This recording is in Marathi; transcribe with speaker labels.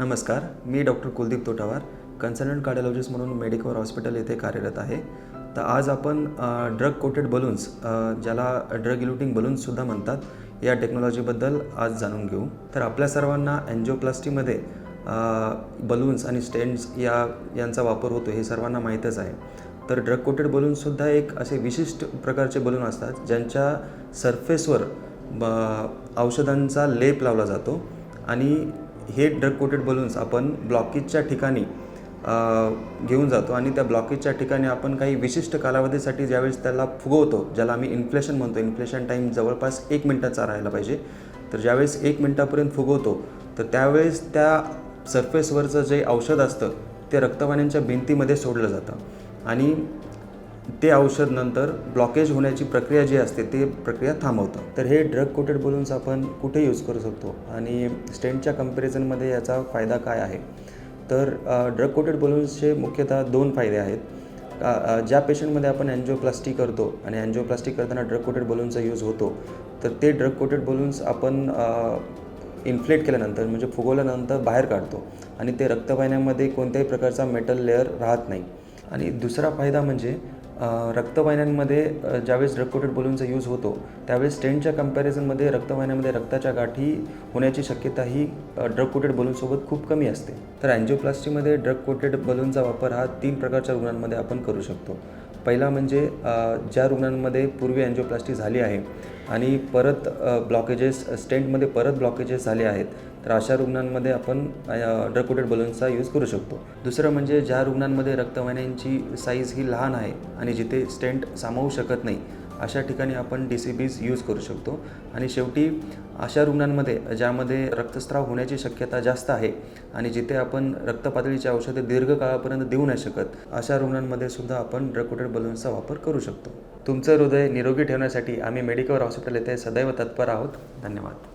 Speaker 1: नमस्कार, मी doctor Kuldeep Totawar, consultant cardiologist म्हणून मेडिकवर हॉस्पिटल येथे कार्यरत आहे. तर आज आपण ड्रग कोटेड बलून्स, ज्याला ड्रग इल्युटिंग बलून्ससुद्धा म्हणतात, या टेक्नॉलॉजीबद्दल आज जाणून घेऊ. तर आपल्या सर्वांना अँजिओप्लास्टीमध्ये बलून्स आणि स्टेंट्स यांचा वापर होतो हे सर्वांना माहीतच आहे. तर ड्रग कोटेड बलून्ससुद्धा एक असे विशिष्ट प्रकारचे बलून असतात ज्यांच्या सरफेसवर औषधांचा लेप लावला जातो आणि हे ड्रग कोटेड बलून्स आपण ब्लॉकेजच्या ठिकाणी घेऊन जातो आणि त्या ब्लॉकेजच्या ठिकाणी आपण काही विशिष्ट कालावधीसाठी ज्यावेळेस त्याला फुगवतो, ज्याला आम्ही इन्फ्लेशन म्हणतो, इन्फ्लेशन टाईम जवळपास 1 मिनिटाचा राहायला पाहिजे. तर ज्यावेळेस 1 मिनिटापर्यंत फुगवतो तर त्यावेळेस त्या सरफेसवरचं जे औषध असतं ते रक्तवाहिन्यांच्या भिंतीमध्ये सोडलं जातं आणि ते औषध नंतर ब्लॉकेज होण्याची प्रक्रिया जी असते ते प्रक्रिया थांबवतं. तर हे ड्रग कोटेड बलून्स आपण कुठे यूज करू शकतो आणि स्टेंटच्या कंपॅरिझनमध्ये याचा फायदा काय आहे? तर ड्रग कोटेड बलून्सचे मुख्यतः 2 फायदे आहेत. ज्या पेशंटमध्ये आपण अँजिओप्लास्टी करतो आणि अँजिओप्लास्टी करताना ड्रग कोटेड बलूनचा यूज होतो, तर ते ड्रग कोटेड बलून्स आपण इन्फ्लेट केल्यानंतर म्हणजे फुगवल्यानंतर बाहेर काढतो आणि ते रक्तवाहिन्यांमध्ये कोणत्याही प्रकारचा मेटल लेअर राहत नाही. आणि दुसरा फायदा म्हणजे रक्तवाहिन्यांमध्ये ज्यावेळेस ड्रग कोटेड बलूनचा यूज होतो त्यावेळेस स्टेंटच्या कंपॅरिझनमध्ये रक्तवाहिन्यामध्ये रक्ताच्या गाठी होण्याची शक्यता ही ड्रग कोटेड बलूनसोबत खूप कमी असते. तर अँजिओप्लास्टीमध्ये ड्रग कोटेड बलूनचा वापर हा 3 प्रकारच्या रुग्णांमध्ये आपण करू शकतो. पहिला म्हणजे ज्या रुग्णांमध्ये पूर्वी अँजिओप्लास्टी झाली आहे आणि परत स्टेंटमध्ये परत ब्लॉकेजेस झाले आहेत, तर अशा रुग्णांमध्ये आपण ड्रग कोटेड बलून्सचा यूज करू शकतो. दुसरं म्हणजे ज्या रुग्णांमध्ये रक्तवाहिन्यांची साईज ही लहान आहे आणि जिथे स्टेंट सामावू शकत नाही अशा ठिकाणी आपण DCBs यूज करू शकतो. आणि शेवटी अशा रुग्णांमध्ये ज्यामध्ये रक्तस्राव होण्याची शक्यता जास्त आहे आणि जिथे आपण रक्तपातळीची औषधे दीर्घकाळापर्यंत देऊ नाही शकत, अशा रुग्णांमध्ये सुद्धा आपण ड्रग कोटेड बलून्सचा वापर करू शकतो. तुमचं हृदय निरोगी ठेवण्यासाठी आम्ही मेडिकवर हॉस्पिटल येथे सदैव तत्पर आहोत. धन्यवाद.